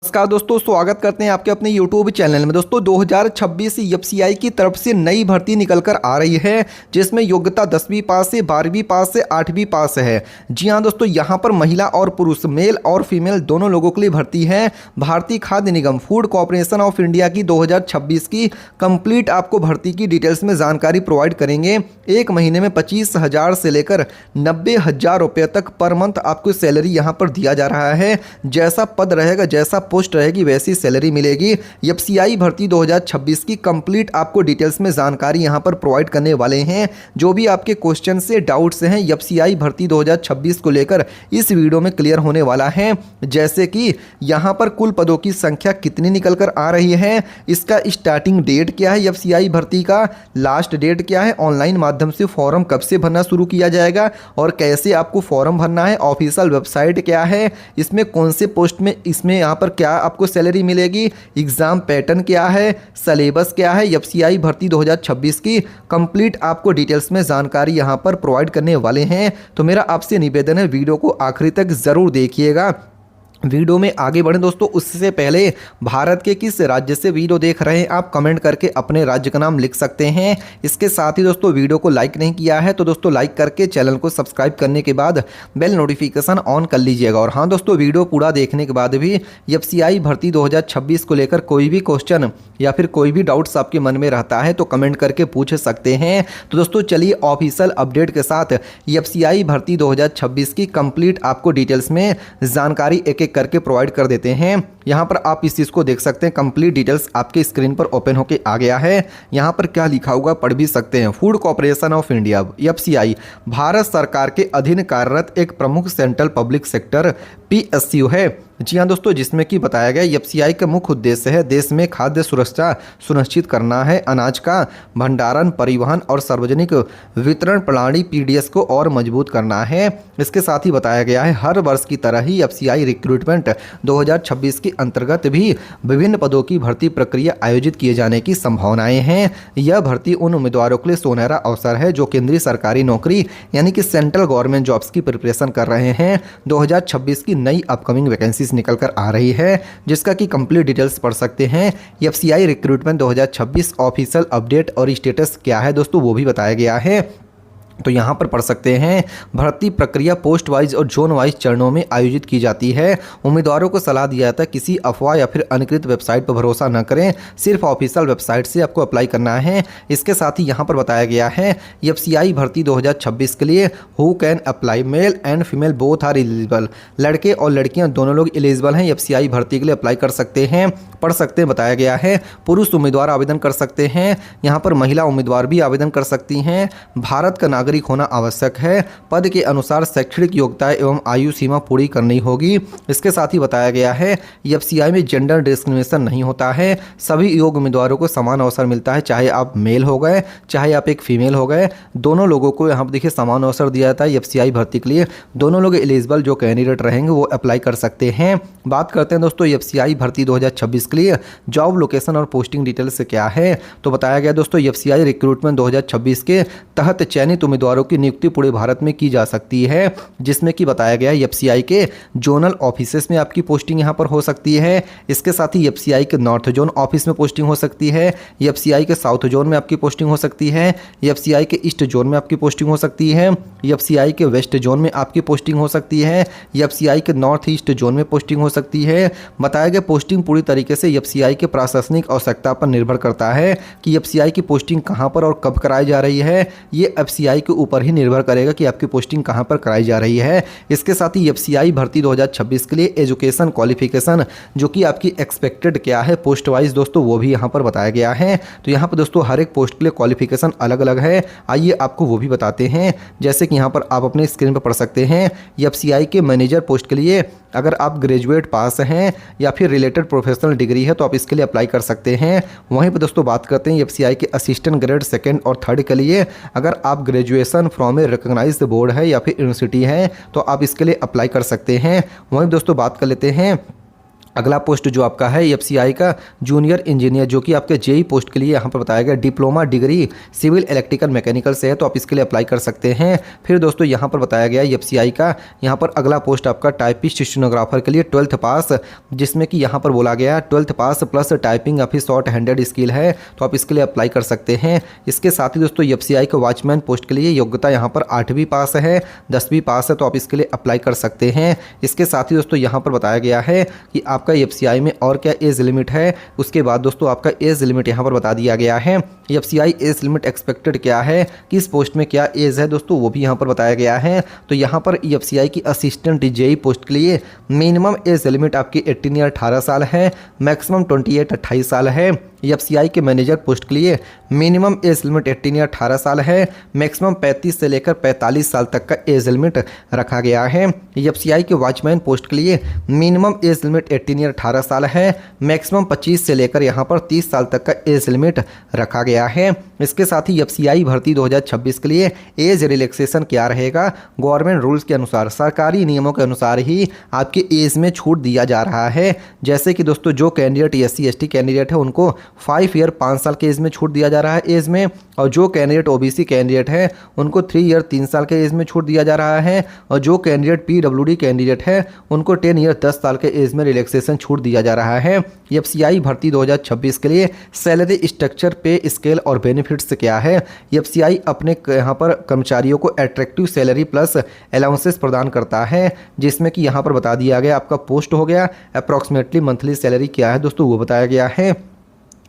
नमस्कार दोस्तों, स्वागत करते हैं आपके अपने YouTube चैनल में। दोस्तों 2026 एफसीआई की तरफ से नई भर्ती निकल कर आ रही है, जिसमें योग्यता 10वीं पास से, 12वीं पास से, 8वीं पास है। जी हाँ दोस्तों, यहाँ पर महिला और पुरुष, मेल और फीमेल दोनों लोगों के लिए भर्ती है। भारतीय खाद्य निगम फूड कॉर्पोरेशन ऑफ इंडिया की 2026 की कंप्लीट आपको भर्ती की डिटेल्स में जानकारी प्रोवाइड करेंगे। एक महीने में 25,000 से लेकर 90,000 रुपये तक पर मंथ आपको सैलरी यहाँ पर दिया जा रहा है। जैसा पद रहेगा, जैसा पोस्ट रहेगी, वैसी सैलरी मिलेगी। एफसीआई भर्ती 2026 की कंप्लीट आपको डिटेल्स में जानकारी यहां पर प्रोवाइड करने वाले हैं। जो भी आपके क्वेश्चन से डाउट्स हैं एफसीआई भर्ती 2026 को लेकर इस वीडियो में क्लियर होने वाला है। जैसे कि यहां पर कुल पदों की संख्या कितनी निकल कर आ रही है, इसका स्टार्टिंग डेट क्या है, एफसीआई भर्ती का लास्ट डेट क्या है, ऑनलाइन माध्यम से फॉर्म कब से भरना शुरू किया जाएगा और कैसे आपको फॉर्म भरना है, ऑफिशियल वेबसाइट क्या है, इसमें कौन से पोस्ट में इसमें यहाँ पर क्या आपको सैलरी मिलेगी, एग्जाम पैटर्न क्या है, सिलेबस क्या है, एफसीआई भर्ती 2026 की कंप्लीट आपको डिटेल्स में जानकारी यहां पर प्रोवाइड करने वाले हैं। तो मेरा आपसे निवेदन है, वीडियो को आखिरी तक जरूर देखिएगा। वीडियो में आगे बढ़ें दोस्तों, उससे पहले भारत के किस राज्य से वीडियो देख रहे हैं आप कमेंट करके अपने राज्य का नाम लिख सकते हैं। इसके साथ ही दोस्तों वीडियो को लाइक नहीं किया है तो दोस्तों लाइक करके चैनल को सब्सक्राइब करने के बाद बेल नोटिफिकेशन ऑन कर लीजिएगा। और हाँ दोस्तों, वीडियो पूरा देखने के बाद भी एफसीआई भर्ती 2026 को लेकर कोई भी क्वेश्चन या फिर कोई भी डाउट्स आपके मन में रहता है तो कमेंट करके पूछ सकते हैं। तो दोस्तों चलिए ऑफिशियल अपडेट के साथ एफसीआई भर्ती 2026 की कंप्लीट आपको डिटेल्स में जानकारी एक करके प्रोवाइड कर देते हैं। यहां पर आप इस चीज को देख सकते हैं, कंप्लीट डिटेल्स आपके स्क्रीन पर ओपन होके आ गया है। यहां पर क्या लिखा होगा पढ़ भी सकते हैं। Food corporation of India FCI Bharat सरकार के अधीन कार्यरत एक प्रमुख सेंट्रल पब्लिक सेक्टर पीएसयू है। जी हाँ दोस्तों, जिसमें कि बताया गया एफसीआई का मुख्य उद्देश्य है देश में खाद्य सुरक्षा सुनिश्चित करना है, अनाज का भंडारण, परिवहन और सार्वजनिक वितरण प्रणाली पीडीएस को और मजबूत करना है। इसके साथ ही बताया गया है हर वर्ष की तरह ही एफसीआई रिक्रूटमेंट 2026 के अंतर्गत भी विभिन्न पदों की भर्ती प्रक्रिया आयोजित किए जाने की संभावनाएं हैं। यह भर्ती उन उम्मीदवारों के लिए सुनहरा अवसर है जो केंद्रीय सरकारी नौकरी यानी कि सेंट्रल गवर्नमेंट जॉब्स की प्रिपरेशन कर रहे हैं। 2026 की नई अपकमिंग वैकेंसी निकल कर आ रही है, जिसका की कंप्लीट डिटेल्स पढ़ सकते हैं। एफसीआई रिक्रूटमेंट 2026 ऑफिशियल अपडेट और स्टेटस क्या है दोस्तों वो भी बताया गया है। तो यहाँ पर पढ़ सकते हैं भर्ती प्रक्रिया पोस्ट वाइज और जोन वाइज चरणों में आयोजित की जाती है। उम्मीदवारों को सलाह दिया जाता है किसी अफवाह या फिर अधिकृत वेबसाइट पर भरोसा न करें, सिर्फ ऑफिशियल वेबसाइट से आपको अप्लाई करना है। इसके साथ ही यहाँ पर बताया गया है एफसीआई भर्ती 2026 के लिए who can apply, male and female both are eligible, लड़के और लड़कियाँ दोनों लोग एलिजिबल हैं, एफसीआई भर्ती के लिए अप्लाई कर सकते हैं, पढ़ सकते हैं। बताया गया है पुरुष उम्मीदवार आवेदन कर सकते हैं, यहाँ पर महिला उम्मीदवार भी आवेदन कर सकती हैं। भारत का नागरिक होना आवश्यक है, पद के अनुसार शैक्षणिक योग्यता एवं आयु सीमा पूरी करनी होगी। इसके साथ ही बताया गया है एफसीआई में जेंडर डिस्क्रिमिनेशन नहीं होता है, सभी योग्य उम्मीदवारों को समान अवसर मिलता है, चाहे आप मेल हो गए चाहे आप एक फीमेल हो गए, दोनों लोगों को यहाँ पर देखिए समान अवसर दिया जाता है। एफसीआई भर्ती के लिए दोनों लोग एलिजिबल जो कैंडिडेट रहेंगे वो अप्लाई कर सकते हैं। बात करते हैं दोस्तों एफसीआई भर्ती 2026 के लिए जॉब लोकेशन और पोस्टिंग डिटेल्स क्या है। तो बताया गया दोस्तों एफसीआई रिक्रूटमेंट 2026 के तहत चयनित उम्मीदवारों की नियुक्ति पूरे भारत में की जा सकती है, जिसमें कि बताया गया है एफसीआई के जोनल ऑफिसेस में आपकी पोस्टिंग यहां पर हो सकती है। इसके साथ ही एफसीआई के नॉर्थ जोन ऑफिस में पोस्टिंग हो सकती है, एफसीआई के साउथ जोन में आपकी पोस्टिंग हो सकती है, एफसीआई के ईस्ट जोन में आपकी पोस्टिंग हो सकती है, एफसीआई के वेस्ट जोन में आपकी पोस्टिंग हो सकती है, एफसीआई के नॉर्थ ईस्ट जोन में पोस्टिंग हो सकती है। बताया गया पोस्टिंग पूरी तरीके से एफसीआई के प्रशासनिक आवश्यकता पर निर्भर करता है कि एफसीआई की पोस्टिंग कहां पर और कब कराई जा रही है। ये एफसीआई के ऊपर ही निर्भर करेगा कि आपकी पोस्टिंग कहां पर कराई जा रही है। इसके साथ ही एफसीआई भर्ती 2026 के लिए एजुकेशन क्वालिफिकेशन जो कि आपकी एक्सपेक्टेड क्या है पोस्ट वाइज दोस्तों वो भी यहां पर बताया गया है। तो यहां पर दोस्तों हर एक पोस्ट के लिए क्वालिफिकेशन अलग अलग है, आइए आपको वो भी बताते हैं। जैसे कि यहां पर आप अपने स्क्रीन पर पढ़ सकते हैं एफसीआई के मैनेजर पोस्ट के लिए अगर आप ग्रेजुएट पास हैं या फिर रिलेटेड प्रोफेशनल डिग्री है तो आप इसके लिए अप्लाई कर सकते हैं। वहीं पर दोस्तों बात करते हैं एफसीआई के असिस्टेंट ग्रेड सेकंड और थर्ड के लिए अगर आप graduation from a recognised board है या फिर यूनिवर्सिटी है तो आप इसके लिए अप्लाई कर सकते हैं। वहीं दोस्तों बात कर लेते हैं अगला पोस्ट जो आपका है एफसीआई का जूनियर इंजीनियर, जो कि आपके जेई पोस्ट के लिए यहाँ पर बताया गया diploma degree civil electrical mechanical से है, तो आप इसके लिए अप्लाई कर सकते हैं। फिर दोस्तों यहाँ पर बताया गया एफसीआई का यहाँ पर अगला पोस्ट आपका टाइपिस्ट स्टेनोग्राफर के लिए 12th पास, जिसमें कि यहाँ पर बोला गया 12th pass plus typing of short handed skill है, तो आप इसके लिए अप्लाई कर सकते हैं। इसके साथ ही दोस्तों एफसीआई के वॉचमैन पोस्ट के लिए योग्यता यहाँ पर 8वीं पास है, 10वीं पास है, तो आप इसके लिए अप्लाई कर सकते हैं। इसके साथ ही दोस्तों यहाँ पर बताया गया है कि आपका एफसीआई में और क्या एज लिमिट है। उसके बाद दोस्तों आपका एज लिमिट यहाँ पर बता दिया गया है। एफसीआई एज लिमिट एक्सपेक्टेड क्या है, किस पोस्ट में क्या एज है दोस्तों, वो भी यहाँ पर बताया गया है। तो यहाँ पर एफसीआई की असिस्टेंट जेई पोस्ट के लिए मिनिमम एज लिमिट आपकी 18 या 18 साल है, मैक्सिमम 28 साल है। एफसीआई के मैनेजर पोस्ट के लिए मिनिमम एज लिमिट 18 या 18 साल है, मैक्सिमम 35 से लेकर 45 साल तक का एज लिमिट रखा गया है। एफसीआई के वॉचमैन पोस्ट के लिए मिनिमम एज लिमिट 18 या 18 साल है, मैक्सिमम 25 से लेकर यहाँ पर 30 साल तक का एज लिमिट रखा गया है। इसके साथ ही एफसीआई भर्ती 2026 के लिए एज रिलैक्सेशन क्या रहेगा, गवर्नमेंट रूल्स के अनुसार, सरकारी नियमों के अनुसार ही आपके एज में छूट दिया जा रहा है। जैसे कि दोस्तों जो कैंडिडेट SC ST कैंडिडेट है उनको 5 ईयर 5 साल के एज में छूट दिया जा रहा है एज में, और जो कैंडिडेट OBC कैंडिडेट है उनको 3 ईयर 3 साल के एज में छूट दिया जा रहा है, और जो कैंडिडेट PWD कैंडिडेट है उनको 10 ईयर 10 साल के एज में रिलैक्सेशन छूट दिया जा रहा है। एफसीआई भर्ती 2026 के लिए सैलरी स्ट्रक्चर, पे स्केल और बेनिफिट्स क्या है। एफसीआई अपने यहाँ पर कर्मचारियों को एट्रैक्टिव सैलरी प्लस अलाउंसेस प्रदान करता है, जिसमें कि यहाँ पर बता दिया गया आपका पोस्ट हो गया, अप्रॉक्सीमेटली मंथली सैलरी क्या है दोस्तों वो बताया गया है।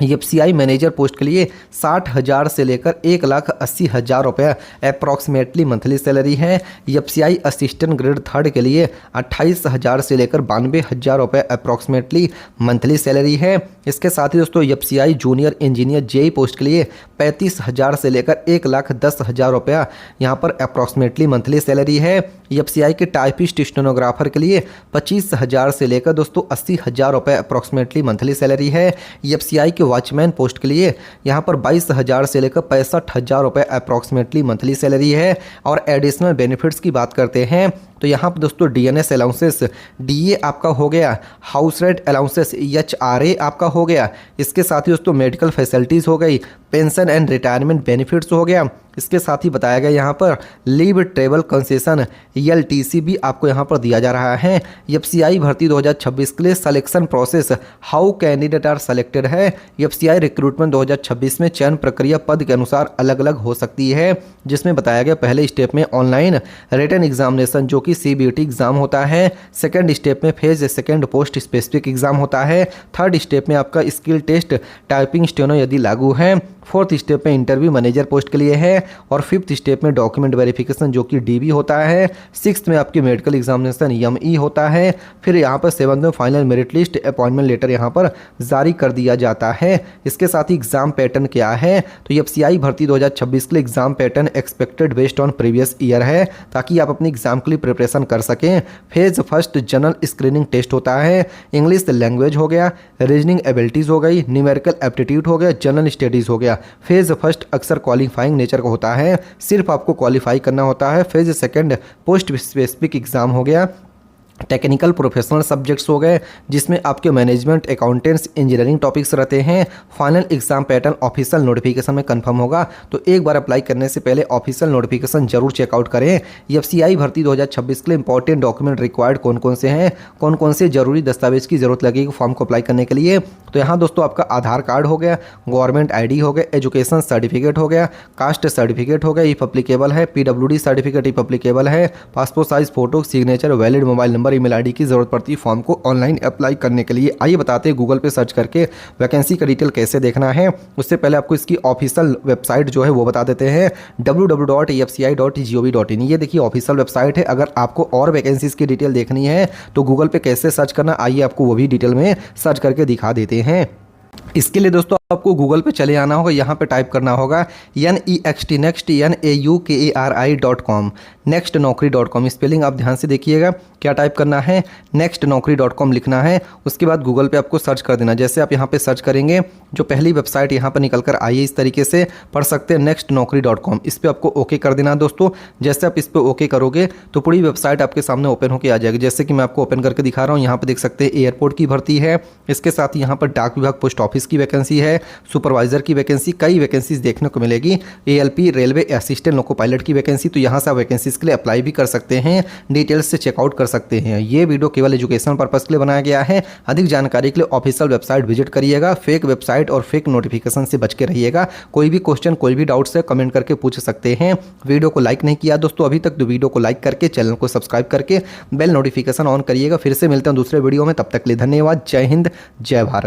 एफसीआई मैनेजर पोस्ट के लिए 60,000 से लेकर 1,80,000 रुपये अप्रॉक्सीमेटली मंथली सैलरी है। एफसीआई असिस्टेंट ग्रेड 3 के लिए 28,000 से लेकर 92,000 रुपये अप्रॉक्सीमेटली मंथली सैलरी है। इसके साथ ही दोस्तों FCI junior engineer JE post के लिए 35,000 से लेकर 1,10,000 रुपया यहाँ पर अप्रॉक्सीमेटली मंथली सैलरी है। एफसीआई के टाइपिस्ट स्टेनोग्राफर के लिए 25,000 से लेकर दोस्तों 80,000 रुपये अप्रॉक्सीमेटली मंथली सैलरी है। एफसीआई के वॉचमैन पोस्ट के लिए यहाँ पर 22,000 से लेकर 65,000 रुपये अप्रॉक्सीमेटली मंथली सैलरी है। और एडिशनल बेनिफिट्स की बात करते हैं तो यहाँ पर दोस्तों DNS अलाउंसेस, DA आपका हो गया, हाउस रेंट अलाउंसेस HRA आपका हो गया। इसके साथ ही दोस्तों मेडिकल फैसिलिटीज़ हो गई, पेंशन एंड रिटायरमेंट बेनिफिट्स हो गया। इसके साथ ही बताया गया यहाँ पर लीव ट्रेवल कंसेशन LTC भी आपको यहाँ पर दिया जा रहा है। एफसीआई भर्ती 2026 के लिए selection process, how candidate are selected है। एफसीआई रिक्रूटमेंट 2026 में चयन प्रक्रिया पद के अनुसार अलग अलग हो सकती है, जिसमें बताया गया पहले स्टेप में ऑनलाइन रिटन एग्जामिनेशन जो कि CBT एग्जाम होता है, सेकंड स्टेप में phase second post specific exam होता है, थर्ड स्टेप में आपका स्किल टेस्ट टाइपिंग स्टेनो यदि लागू है, फोर्थ स्टेप में इंटरव्यू मैनेजर पोस्ट के लिए है, और फिफ्थ स्टेप में डॉक्यूमेंट वेरिफिकेशन जो कि DB होता है, सिक्स्थ में आपकी मेडिकल एग्जामिनेशन ME होता है, फिर यहाँ पर सेवंथ में final merit list appointment letter यहाँ पर जारी कर दिया जाता है। इसके साथ ही एग्जाम पैटर्न क्या है तो एफसीआई भर्ती 2026 के लिए exam pattern expected based on previous year है, ताकि आप अपनी एग्जाम के लिए प्रिपरेशन कर सकें। Phase first general screening test होता है, इंग्लिश लैंग्वेज हो गया, रीजनिंग एबिलिटीज़ हो गई, न्यूमेरिकल एप्टीट्यूड हो गया, जनरल स्टडीज़ हो गया। फेज फर्स्ट अक्सर क्वालिफाइंग नेचर का होता है, सिर्फ आपको क्वालिफाई करना होता है। Phase second post specific exam हो गया, टेक्निकल प्रोफेशनल सब्जेक्ट्स हो गए जिसमें आपके मैनेजमेंट अकाउंटेंट्स इंजीनियरिंग टॉपिक्स रहते हैं। Final exam pattern official notification में कंफर्म होगा, तो एक बार अप्लाई करने से पहले ऑफिशियल नोटिफिकेशन जरूर चेकआउट करें। एफसीआई भर्ती 2026 के लिए इंपॉर्टेंट डॉक्यूमेंट रिक्वायर्ड कौन कौन से हैं, कौन कौन से जरूरी दस्तावेज की जरूरत लगेगी फॉर्म को अप्लाई करने के लिए। तो यहाँ दोस्तों आपका आधार कार्ड हो गया, गवर्नमेंट ID हो गया, एजुकेशन सर्टिफिकेट हो गया, कास्ट सर्टिफिकेट हो गया इफ अप्लीकेबल है, PWD सर्टिफिकेट इफ अप्लीकेबल है, passport size photo, signature, valid mobile number, email ID की जरूरत पड़ती है फॉर्म को ऑनलाइन अप्लाई करने के लिए। आइए बताते हैं गूगल पे सर्च करके वैकेंसी का डिटेल कैसे देखना है। उससे पहले आपको इसकी ऑफिशियल वेबसाइट जो है वो बता देते हैं, www.efci.gov.in। ये देखिए ऑफिशियल वेबसाइट है। अगर आपको और वैकेंसीज की डिटेल देखनी है तो गूगल पे कैसे सर्च करना, आइए आपको वो भी डिटेल में सर्च करके दिखा देते हैं। इसके लिए दोस्तों आपको गूगल पे चले आना होगा, यहाँ पे टाइप करना होगा NEXT next NAUKARI.com nextnaukri.com। Spelling आप ध्यान से देखिएगा, क्या टाइप करना है, nextnaukri.com लिखना है। उसके बाद गूगल पे आपको सर्च कर देना। जैसे आप यहाँ पे सर्च करेंगे, जो पहली वेबसाइट यहाँ पर निकल कर आई है, इस तरीके से पढ़ सकते हैं nextnaukri.com। इस पर आपको ओके कर देना दोस्तों। जैसे आप इस पर ओके करोगे तो पूरी वेबसाइट आपके सामने ओपन होकर आ जाएगी। जैसे कि मैं आपको ओपन करके दिखा रहा हूँ, यहाँ पर देख सकते हैं एयरपोर्ट की भर्ती है, इसके साथ यहाँ पर डाक विभाग पोस्ट ऑफिस की वैकेंसी है, सुपरवाइजर की वैकेंसी, कई वैकेंसीज देखने को मिलेगी। ALP railway assistant loco pilot की वैकेंसी, तो यहाँ से आप वैकेंसीज के लिए अप्लाई भी कर सकते हैं, डिटेल्स से चेकआउट कर सकते हैं। ये वीडियो केवल एजुकेशन पर्पस के लिए बनाया गया है। अधिक जानकारी के लिए ऑफिशियल वेबसाइट विजिट करिएगा। फेक वेबसाइट और फेक नोटिफिकेशन से बच के रहिएगा। कोई भी क्वेश्चन, कोई भी डाउट्स है, कमेंट करके पूछ सकते हैं। वीडियो को लाइक नहीं किया दोस्तों अभी तक, तो वीडियो को लाइक करके चैनल को सब्सक्राइब करके बेल नोटिफिकेशन ऑन करिएगा। फिर से मिलते हैं दूसरे वीडियो में, तब तक के लिए धन्यवाद। जय हिंद, जय भारत।